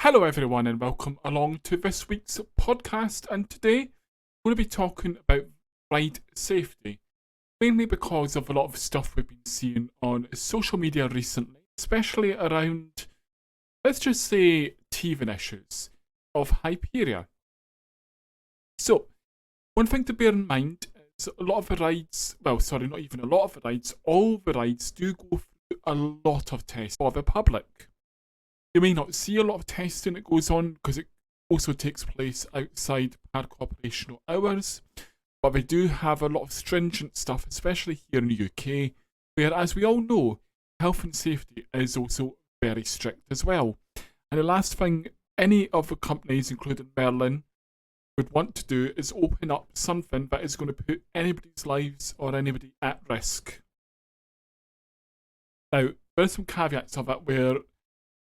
Hello, everyone, and welcome along to this week's podcast. And today, we're going to be talking about ride safety, mainly because of a lot of stuff we've been seeing on social media recently, especially around, let's just say, teething issues of Hyperia. So, one thing to bear in mind is a lot of the rides, well, sorry, not even a lot of the rides, all the rides do go through a lot of tests for the public. You may not see a lot of testing that goes on because it also takes place outside park operational hours, but they do have a lot of stringent stuff, especially here in the UK, where, as we all know, health and safety is also very strict as well. And the last thing any of the companies, including Merlin, would want to do is open up something that is going to put anybody's lives or anybody at risk. Now, there are some caveats of it where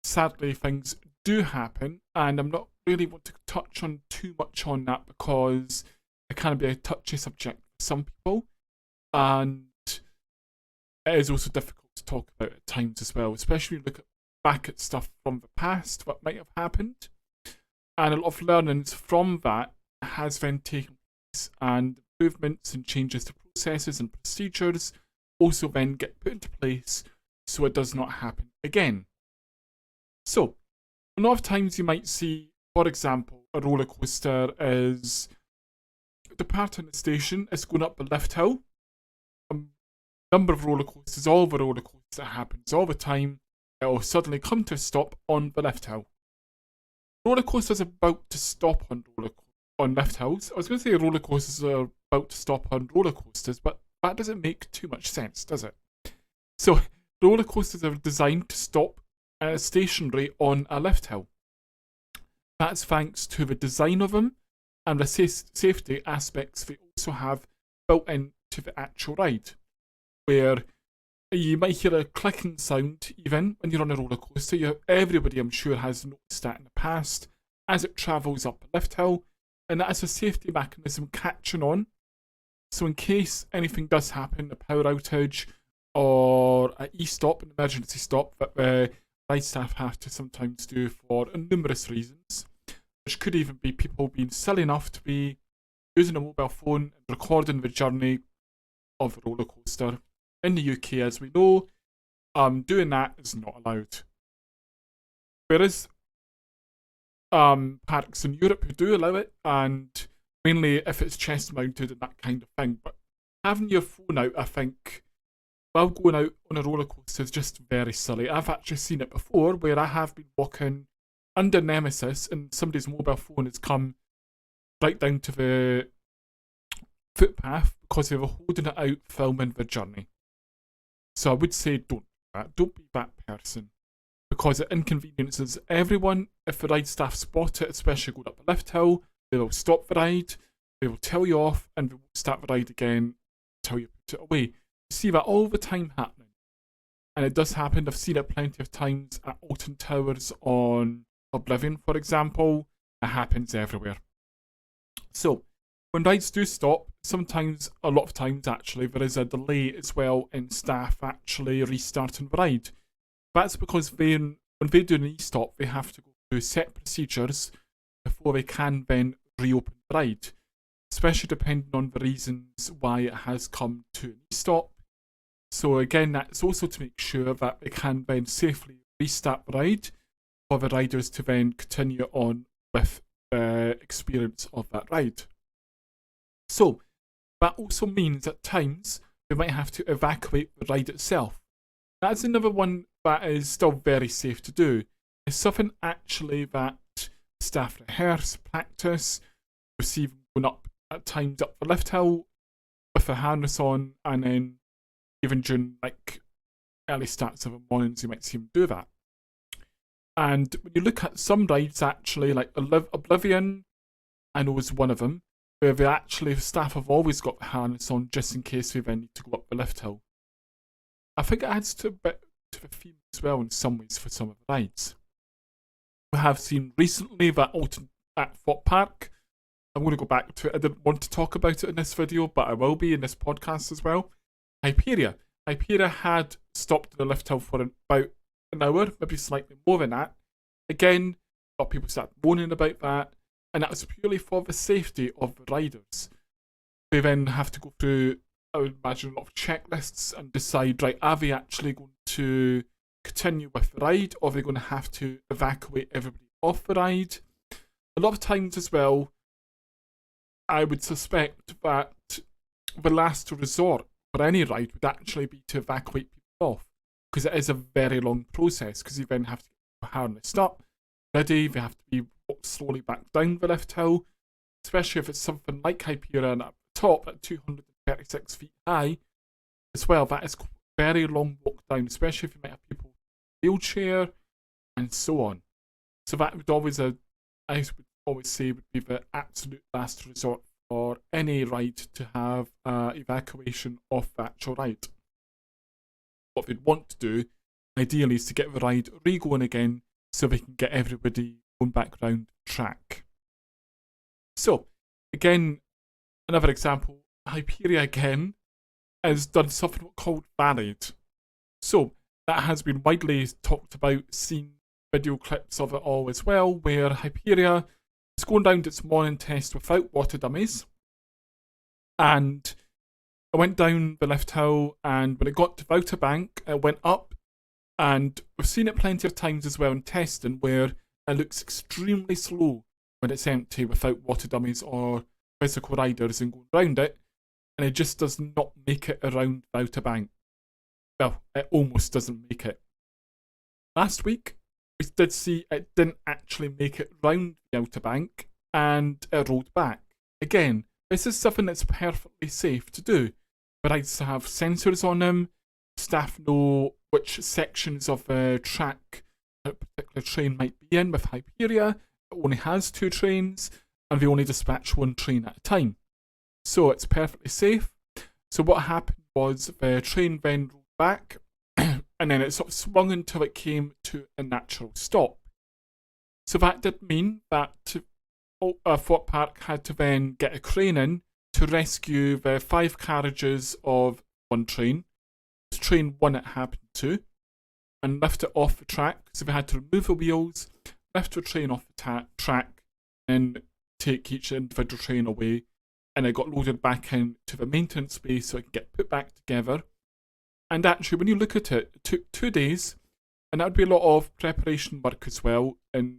sadly things do happen, and I'm not really want to touch on too much on that because it can be a touchy subject for some people, and it is also difficult to talk about at times as well, especially when you look back at stuff from the past that might have happened, and a lot of learnings from that has then taken place, and improvements and changes to processes and procedures also then get put into place so it does not happen again. So, a lot of times you might see, for example, a roller coaster is departing the station, is going up a lift hill. A number of roller coasters, all the roller coasters that happens all the time, it will suddenly come to a stop on the lift hill. Roller coasters are about to stop on lift hills. I was going to say roller coasters are about to stop on roller coasters, but that doesn't make too much sense, does it? So, roller coasters are designed to stop stationary on a lift hill. That's thanks to the design of them and the safety aspects they also have built into the actual ride, where you might hear a clicking sound even when you're on a roller coaster. Everybody, I'm sure, has noticed that in the past as it travels up a lift hill, and that is a safety mechanism catching on. So in case anything does happen, a power outage or an e-stop, an emergency stop that the ride staff have to sometimes do for numerous reasons, which could even be people being silly enough to be using a mobile phone and recording the journey of the roller coaster. In the UK, as we know, doing that is not allowed. There is parks in Europe who do allow it, and mainly if it's chest mounted and that kind of thing. But having your phone out, I think, while going out on a roller coaster is just very silly. I've actually seen it before where I have been walking under Nemesis and somebody's mobile phone has come right down to the footpath because they were holding it out filming the journey. So I would say don't do that. Don't be that person, because it inconveniences everyone. If the ride staff spot it, especially going up a lift hill, they will stop the ride, they will tell you off, and they will start the ride again until you put it away. You see that all the time happening, and it does happen. I've seen it plenty of times at Alton Towers on Oblivion, for example. It happens everywhere. So when rides do stop, sometimes, a lot of times actually, there is a delay as well in staff actually restarting the ride. That's because when they do an e-stop, they have to go through set procedures before they can then reopen the ride, especially depending on the reasons why it has come to an e-stop. So again, that's also to make sure that they can then safely restart the ride for the riders to then continue on with the experience of that ride. So that also means at times they might have to evacuate the ride itself. That's another one that is still very safe to do. It's something actually that staff rehearse, practice, receive going up at times up the lift hill with a harness on, and then even during like early starts of the mornings you might see them do that. And when you look at some rides actually, like Oblivion, I know is one of them, where the actually staff have always got the harness on just in case they then need to go up the lift hill. I think it adds to a bit to the theme as well in some ways for some of the rides. We have seen recently that Alton at Thought Park. I'm going to go back to it. I didn't want to talk about it in this video, but I will be in this podcast as well. Hyperia. Hyperia had stopped in the lift hill for about an hour, maybe slightly more than that. Again, A lot of people started moaning about that, and that was purely for the safety of the riders. They then have to go through, I would imagine, a lot of checklists and decide, right, are they actually going to continue with the ride, or are they going to have to evacuate everybody off the ride? A lot of times as well, I would suspect that the last resort for any ride would actually be to evacuate people off, because it is a very long process, because you then have to get harnessed up, ready, they have to be walked slowly back down the lift hill, especially if it's something like Hyperion at the top at 236 feet high as well. That is a very long walk down, especially if you might have people in a wheelchair and so on. So that would always, I would always say, would be the absolute last resort for any ride to have evacuation off the actual ride. What they'd want to do, ideally, is to get the ride re-going again so they can get everybody going back round the track. So, again, another example, Hyperia again has done something called Varied. So, that has been widely talked about, seen video clips of it all as well, where Hyperia is going down its morning test without water dummies, and it went down the lift hill, and when it got to Outer Bank, it went up, and we've seen it plenty of times as well in testing where it looks extremely slow when it's empty without water dummies or physical riders and going around it, and it just does not make it around the Outer Bank. Well, it almost doesn't make it. Last week, we did see it didn't actually make it round the Outer Bank, and it rolled back. Again, this is something that's perfectly safe to do. The rides have sensors on them, staff know which sections of the track a particular train might be in. With Hyperia, it only has 2 trains, and they only dispatch 1 train at a time. So it's perfectly safe. So what happened was the train then rolled back, and then it sort of swung until it came to a natural stop. So that did mean that Fort Park had to then get a crane in to rescue the 5 carriages of 1 train. It's train 1 it happened to, and lift it off the track. So they had to remove the wheels, lift the train off the track, and take each individual train away. And it got loaded back into the maintenance bay so it could get put back together. And actually, when you look at it, it took 2 days, and that would be a lot of preparation work as well, and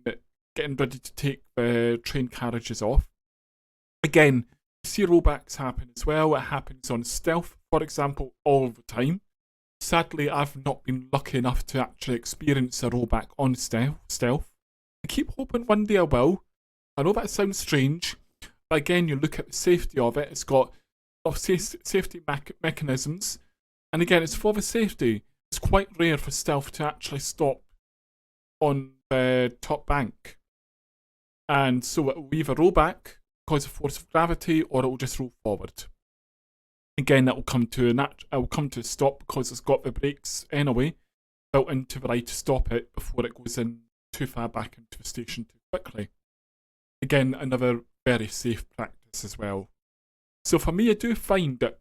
getting ready to take the train carriages off. Again, you see rollbacks happen as well. It happens on Stealth, for example, all the time. Sadly, I've not been lucky enough to actually experience a rollback on Stealth. I keep hoping one day I will. I know that sounds strange, but again, you look at the safety of it. It's got a lot of safety mechanisms, and again, it's for the safety. It's quite rare for Stealth to actually stop on the top bank, and so it will either roll back because of force of gravity, or it will just roll forward. Again, that will come to a stop because it's got the brakes anyway built into the ride to stop it before it goes in too far back into the station too quickly. Again, another very safe practice as well. So for me, I do find that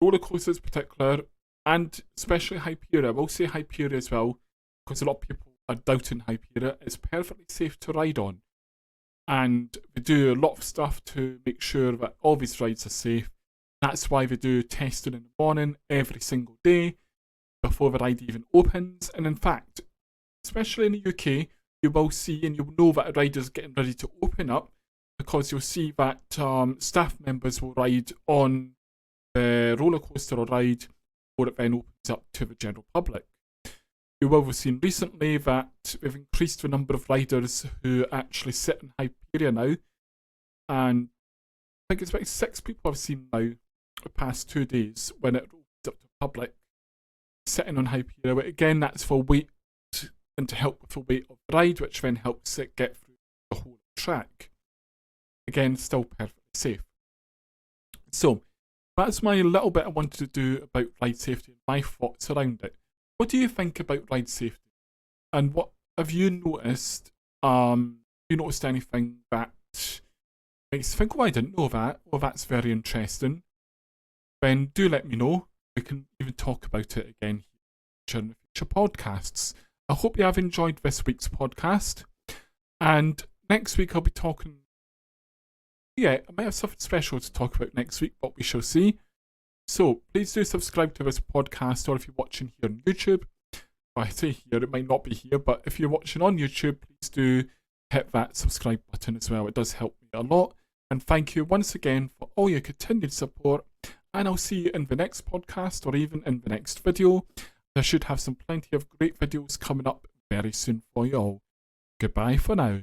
roller coasters in particular, and especially Hyperia, I will say Hyperia as well, because a lot of people are doubting Hyperia, is perfectly safe to ride on. And they do a lot of stuff to make sure that all these rides are safe. That's why they do testing in the morning every single day before the ride even opens. And in fact, especially in the UK, you will see and you'll know that a ride is getting ready to open up, because you'll see that staff members will ride on the roller coaster or ride before it then opens up to the general public. You will have seen recently that we've increased the number of riders who actually sit in Hyperia now, and I think it's about 6 people I've seen now the past 2 days when it opens up to the public sitting on Hyperia. But again, that's for weight and to help with the weight of the ride, which then helps it get through the whole track. Again, still perfectly safe. So, that's my little bit I wanted to do about ride safety and my thoughts around it. What do you think about ride safety? And what have you noticed? Have you noticed anything that makes you think, oh, I didn't know that. Well, that's very interesting. Then do let me know. We can even talk about it again here in future podcasts. I hope you have enjoyed this week's podcast. And next week I'll be talking. Yeah, I might have something special to talk about next week, but we shall see. So please do subscribe to this podcast, or if you're watching here on YouTube, well, I say here, it might not be here, but if you're watching on YouTube, please do hit that subscribe button as well. It does help me a lot. And thank you once again for all your continued support. And I'll see you in the next podcast or even in the next video. I should have plenty of great videos coming up very soon for you all. Goodbye for now.